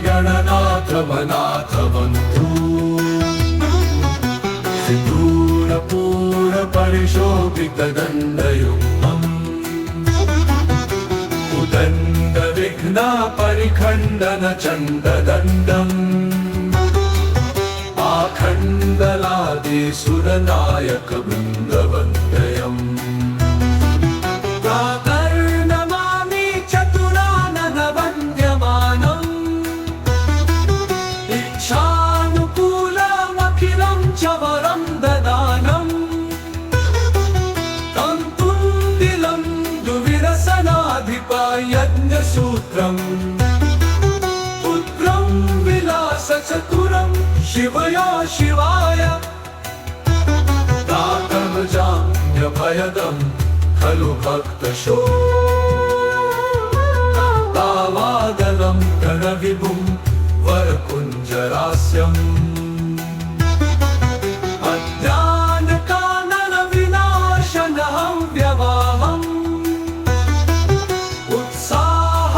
गणनाथ वनाथ बन्धु सिन्दूरपूर परिशोभितदण्डयुग्मम् उदण्ड विघ्न परिखण्डन चण्डदण्डम् आखण्डलादिसुरनायक वृन्दवन्द्यम् प्रातर्नमामि चतुराननवन्द्यमानम् इच्छानुकूलमखिलं च वरं ददानम् तन्तुन्दिलं दुविरसनाधिपयज्ञसूत्रम् पुत्रं विलासचतुरं शिवया शिवाय दातर्जाम्यभयदम् खलु भक्तशोकावादनं गणविभुं वरकुञ्जरास्यम् अज्ञानकाननविनाशनहं व्यवाहम्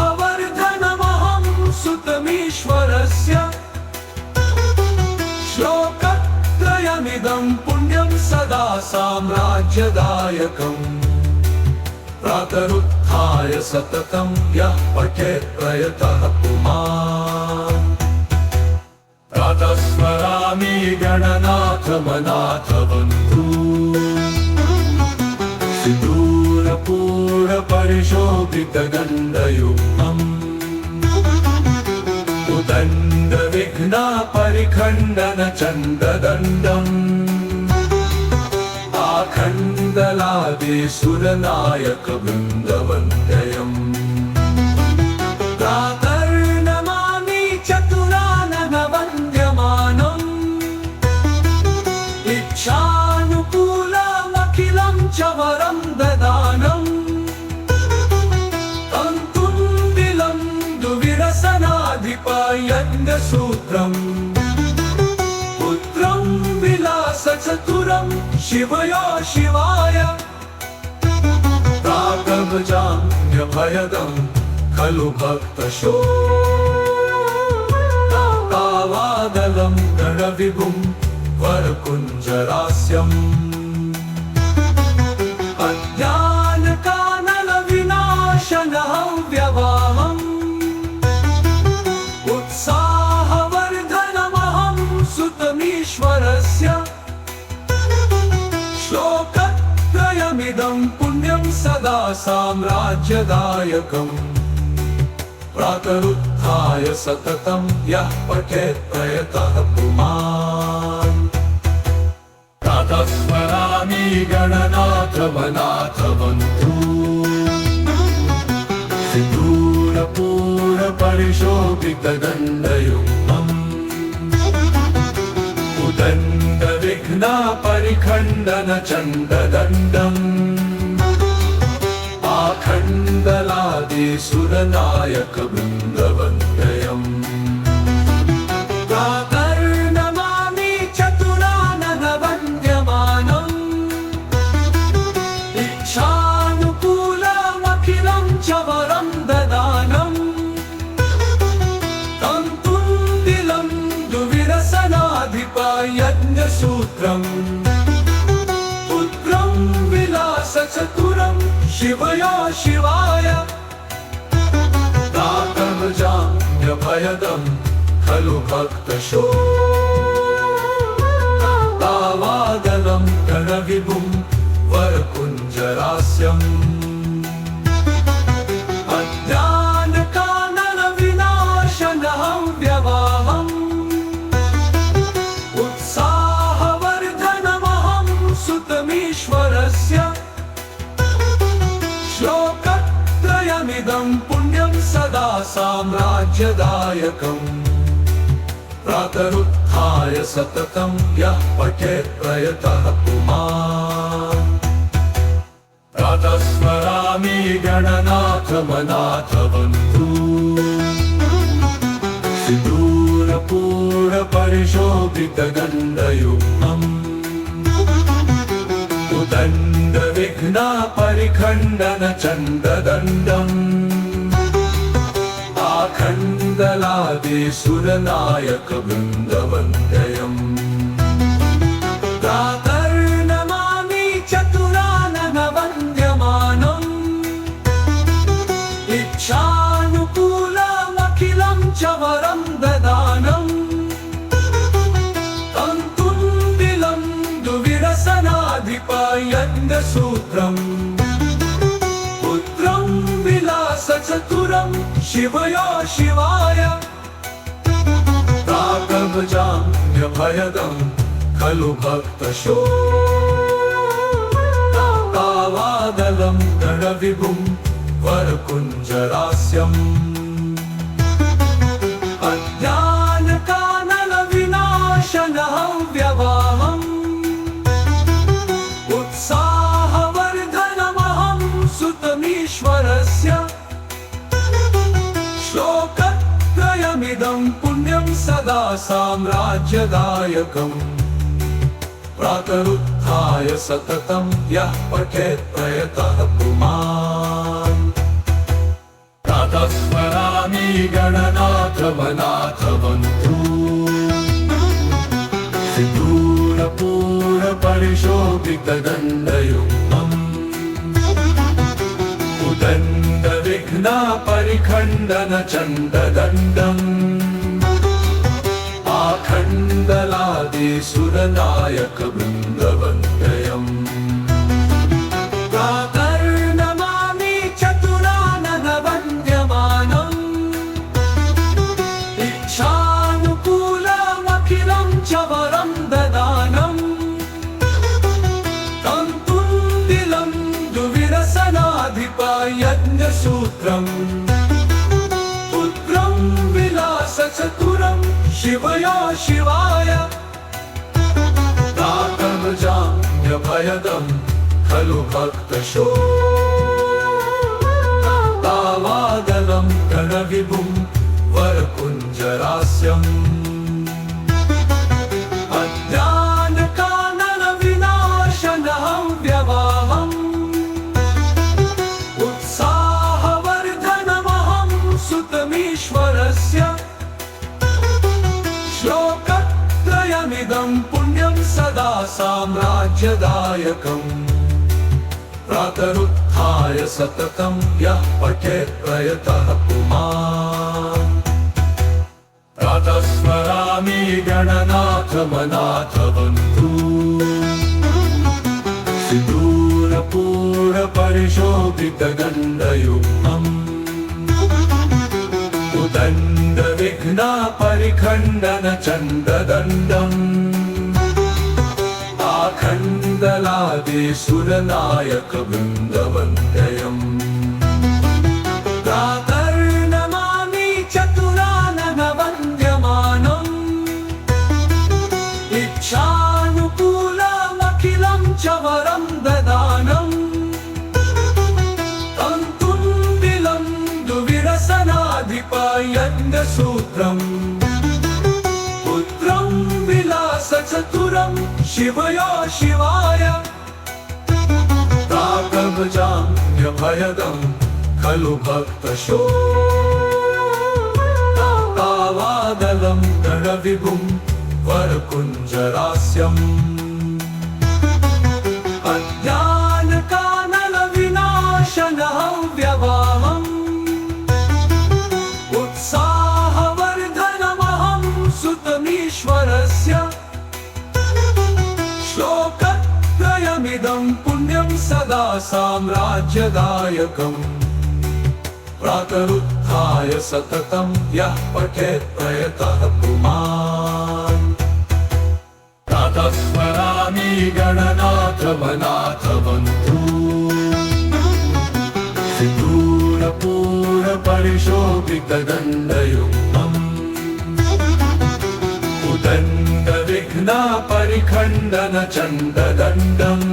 उत्साहवर्धनमहं सुतमीश्वरस्य श्लोकत्रयमिदं पुण्यं सदा साम्राज्यदायकम् प्रातरुत्थाय सततं यः पठेत् प्रयतः पुमान् प्रातः स्मरामि गणनाथ वनाथ बन्धु सिन्दूरपूर परिशोभितदण्डयुग्मम् उदण्ड विघ्न परिखण्डन चण्डदण्डम् आखण्डलादिसुरनायक वृन्दवन्द्यम् प्रातर्नमामि चतुराननवन्द्यमानम् इच्छानुकूलमखिलं च वरं ददानम् तन्तुन्दिलं दुविरसनाधिपयज्ञसूत्रम् पुत्रं विलासचतुरं शिवया शिवाय प्रातर्जाम्यभयदं खलु भक्तशोकावादनं गणविभुं वरकुञ्जरास्यम् अज्ञानकाननविनाशनहं व्यवाहम् उत्साहवर्धनमहं सुतमीश्वरस्य श्लोकत्रयमिदं पुण्यं सदा साम्राज्यदायकम् प्रातरुत्थाय सततं यः पठेत् प्रयतः पुमान् प्रातः स्मरामि गणनाथ वनाथ बन्धु सिन्दूरपूर परिशोभितदण्डयुग्मम् उदण्ड विघ्न परिखण्डन चण्डदण्डम् आखण्डलादिसुरनायक वृन्दवन्द्यम् प्रातर्नमामि चतुराननवन्द्यमानम् इच्छानुकूलमखिलं च वरं ददानम् तन्तुन्दिलं दुविरसनाधिपयज्ञसूत्रम् पुत्रं विलासचतुरं शिवया शिवाय दातर्जाम्यभयदं खलु भक्तशोकावादनं गणविभुं वरकुञ्जरास्यम् अज्ञानकाननविनाशनहं व्यवाहम् उत्साहवर्धनमहं सुतमीश्वरस्य श्लोकत्रयमिदं पुण्यं सदा साम्राज्यदायकम् प्रातरुत्थाय सततं यः पठेत् प्रयतः पुमान् प्रातः स्मरामि गणनाथ वनाथ बन्धु सिन्दूरपूर परिशोभितदण्डयुग्मम् उदण्ड विघ्न परिखण्डन चण्डदण्डम् आखण्ड आखण्डलादिसुरनायकवृन्दवन्द्यम् प्रातर्नमामि चतुराननवन्द्यमानम् इच्छानुकूलमखिलं च वरं ददानम् तन्तुण्डिलं दुविरसनाधिपयज्ञसूत्रम् पुत्रं विलासचतुरं शिवयो शिवाय प्राकभजाम्यभयदं खलु भक्तशोकावादलं गणविभुं वरकुञ्जरास्यम् अज्ञानकानलविनाशनहव्यवाहम् उत्साहवर्धनमहं सुतमीश्वरस्य श्लोकत्रयमिदं पुण्यं सदा साम्राज्यदायकम् प्रातरुत्थाय सततं यः पठेत् प्रयतः पुमान् प्रातः स्मरामि गणनाथवनाथवन्तु सिन्दूरपूरपरिशोभितदण्डयुग्मम् उदण्डविघ्नपरिखण्डनचण्डदण्डम् आखण्डलादिसुरनायकवृन्दवन्द्यम् प्रातर्नमामि चतुराननवन्द्यमानम् इच्छानुकूलमखिलं च वरं ददानम् तन्तुण्डिलं दुविरसनाधिपयज्ञसूत्रम् पुत्रं विलासचतुरं शिवयो शिवाय प्राकभजाम्यभयदं खलु भक्तशोकावादलं गणविभुं वरकुञ्जरास्यम् अज्ञानकानलविनाशनहव्यवाहम् उत्साहवर्धनमहं सुतमीश्वरस्य श्लोकत्रयमिदं पुण्यं सदा साम्राज्यदायकम् प्रातरुत्थाय सततं यः पठेत् प्रयतः पुमान् प्रातः स्मरामि गणनाथमनाथवन्तु सिन्दूरपूरपरिशोभितदण्डयुग्मम् उदण्डविघ्नपरिखण्डनचण्डदण्डम् आखण्डलादिसुरनायकवृन्दवन्द्यम् प्रातर्नमामि चतुराननवन्द्यमानम् इच्छानुकूलमखिलं च वरं ददानम् तन्तुण्डिलं दुविरसनाधिपयज्ञसूत्रम् पुत्रं विलासचतुरं शिवयो शिवाय प्राकभजाम्यभयदं खलु भक्तशोकावादलं गणविभुं वरकुञ्जरास्यम् अज्ञानकानलविनाशनहव्यवाहम् उत्साहवर्धनमहं सुतमीश्वरस्य श्लोकत्रयमिदं पुण्यं सदा साम्राज्यदायकम् प्रातरुत्थाय सततं यः पठेत् प्रयतः पुमान् प्रातः स्मरामि गणनाथवनाथवन्तु सिन्दूरपूरपरिशोभितदण्डयुग्मम् उदण्डविघ्नपरिखण्डनचण्डदण्डम्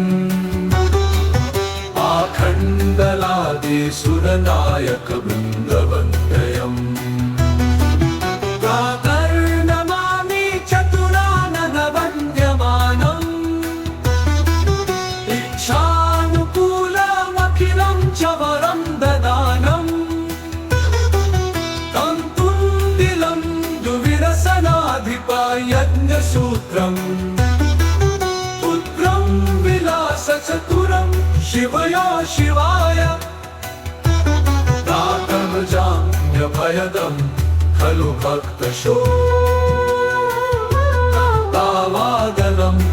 आखण्डलादिसुरनायकवृन्दवन्द्यम् प्रातर्नमामि चतुराननवन्द्यमानम् इच्छानुकूलमखिलं च वरं ददानम् तन्तुण्डिलं यज्ञसूत्रम् पुत्रं विलासचतुरं शिवयो शिवाय दातमजाम्यभयदं खलु भक्तशोकावादनं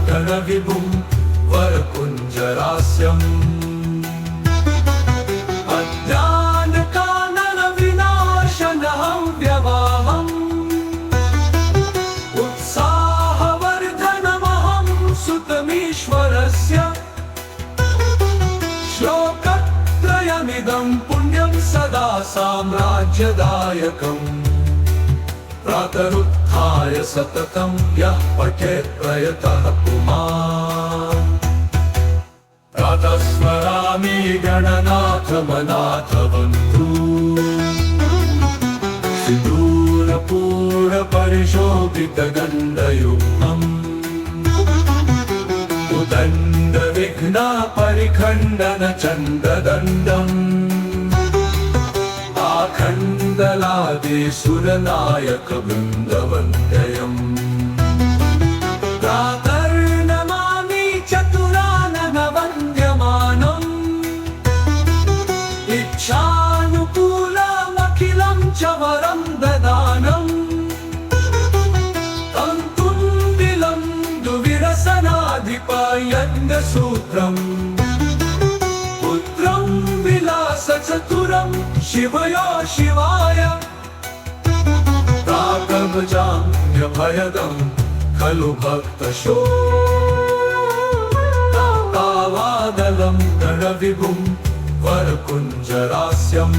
गणविभुं वरकुञ्जरास्यम् अज्ञानकाननविनाशनहं व्यवाहम् उत्साहवर्धनमहं सुतमीश्वरस्य श्लोकत्रयमिदं पुण्यं सदा साम्राज्यदायकम् प्रातरुत्थाय सततं यः पठेत् प्रयतः पुमान् प्रातः स्मरामि गणनाथमनाथबन्धू सिन्दूरपूरपरिशोभितगण्डयुग्मम् उदण्डविघ्नपरिखण्डनचण्डदण्डम् आखण्डलादिसुरनायकवृन्दवन्द्यम् प्रातर्नमामि चतुराननवन्द्यमानम् इच्छानुकूलमखिलं च वरं ददानम् तन्तुण्डिलं दुविरसनाधिपयज्ञसूत्रम् पुत्रं विलासचतुरं शिवयो शिवाय प्रातमजाम्यभयदं खलु भक्तशोकावादलं गणविभुं वरकुञ्जरास्यम्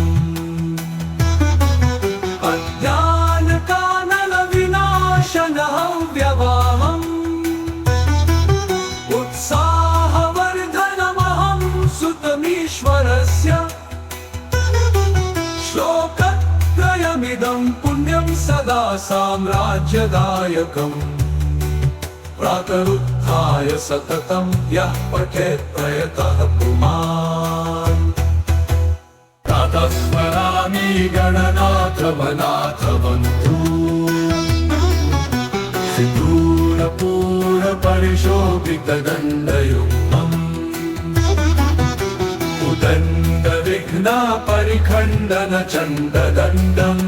अज्ञानकाननविनाशनहं व्यवाहम् उत्साहवर्धनमहं सुतमीश्वरस्य श्लोकत्रयमिदं पुण्यं सदा साम्राज्यदायकम् प्रातरुत्थाय सततं यः पठेत् प्रयतः पुमान् प्रातः स्मरामि गणनाथमनाथबन्धू सिन्दूरपूरपरिशोभितदण्डयुग्मम् उदण्डविघ्नपरिखण्डनचण्डदण्डम्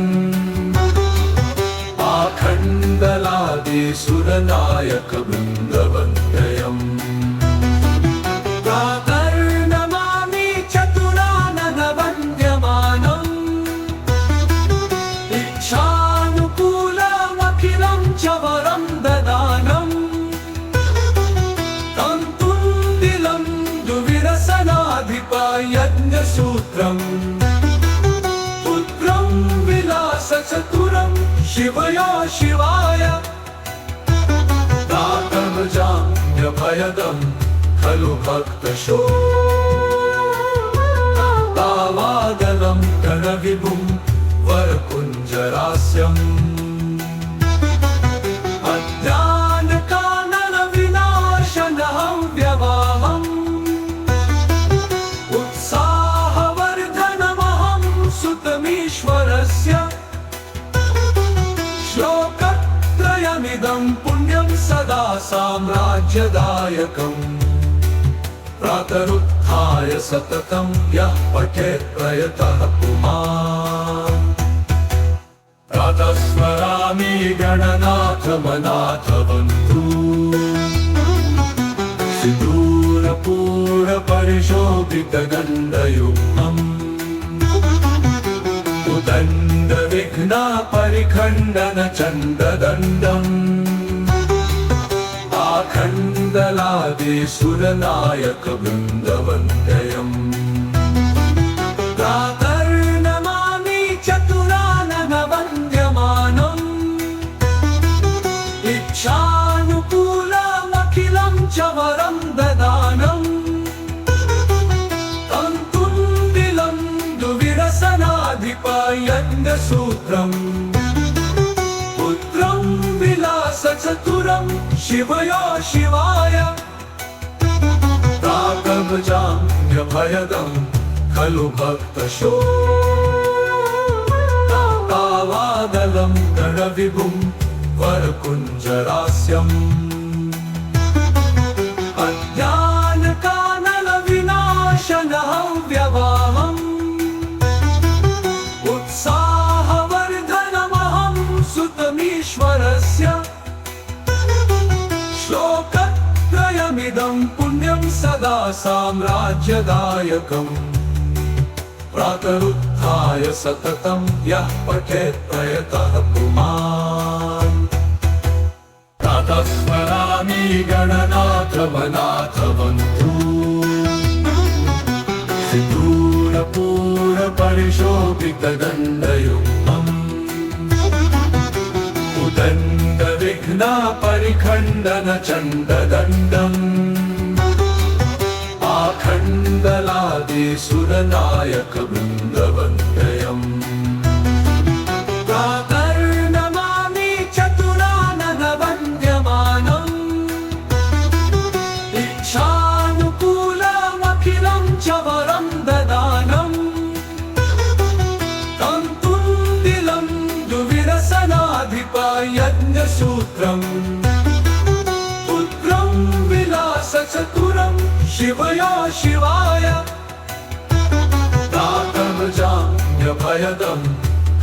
आखण्डलादिसुरनायकवृन्दवन्द्यम् प्रातर्नमामि चतुराननवन्द्यमानम् इच्छानुकूलमखिलं च वरं ददानम् तन्तुण्डिलं दुविरसनाधिपयज्ञसूत्रम् पुत्रं विलासचतुरं शिवयो शिवाय दातमजाम्यभयदं खलु भक्तशोकावादनं गणविभुं वरकुञ्जरास्यम् अज्ञानकाननविनाशनहं व्यवाहम् उत्साहवर्धनमहं सुतमीश्वरस्य श्लोकत्रयमिदं पुण्यं सदा साम्राज्यदायकम् प्रातरुत्थाय सततं यः पठेत् प्रयतः पुमान् प्रातः स्मरामि गणनाथमनाथबन्धू सिन्दूरपूरपरिशोभितगण्डयुग्मम् उदण्डविघ्नपरिखण्डनचण्डदण्डम् आखण्डलादिसुरनायकवृन्दवन्द्यम् प्रातर्नमामि चतुराननवन्द्यमानम् इच्छानुकूलमखिलं च वरं ददानम् तन्तुण्डिलं दुविरसनाधिपयज्ञसूत्रम् पुत्रं विलासचतुरं शिवयो शिवाय प्रातमजाम्यभयदं खलु भक्तशोकावादलं गणविभुं वरकुञ्जरास्यम् अज्ञानकानलविनाशनहव्यवाहम् उत्साहवर्धनमहं सुतमीश्वरस्य श्लोकत्रयमिदं पुण्यं सदा साम्राज्यदायकम् प्रातरुत्थाय सततं यः पठेत् प्रयतः पुमान् प्रातः स्मरामि गणनाथवनाथ बन्धू सिन्दूरपूरपरिशोभितदण्डयुग्मम् उदण्डविघ्नपरिखण्डनचण्डदण्डम् आखण्डलादिसुरनायक वृन्दवन्द्यम् प्रातर्नमामि चतुराननवन्द्यमानम् इच्छानुकूलमखिलं च वरं ददानम् तं तुन्दिलं दुविरसनाधिपयज्ञसूत्रम् पुत्रं विलासचतुरम् शिवया शिवाय दातमजाम्यभयदं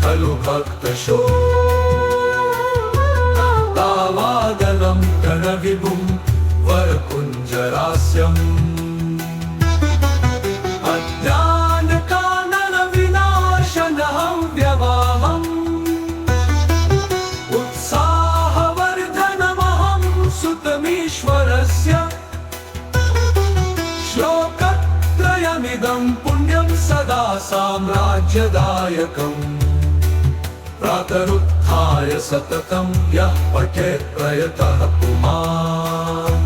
खलु भक्तशोकावादनं गणविभुं वरकुञ्जरास्यम् अज्ञानकानलविनाशनहव्यवाहम् उत्साहवर्धनमहं सुतमीश्वरस्य श्लोकत्रयमिदं पुण्यं सदा साम्राज्यदायकम् प्रातरुत्थाय सततं यः पठेत् प्रयतः पुमान्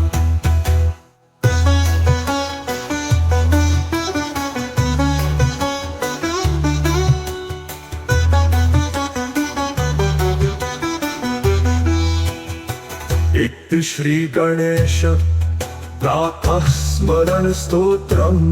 इति श्री गणेश प्रातः स्मरण स्तोत्रम्।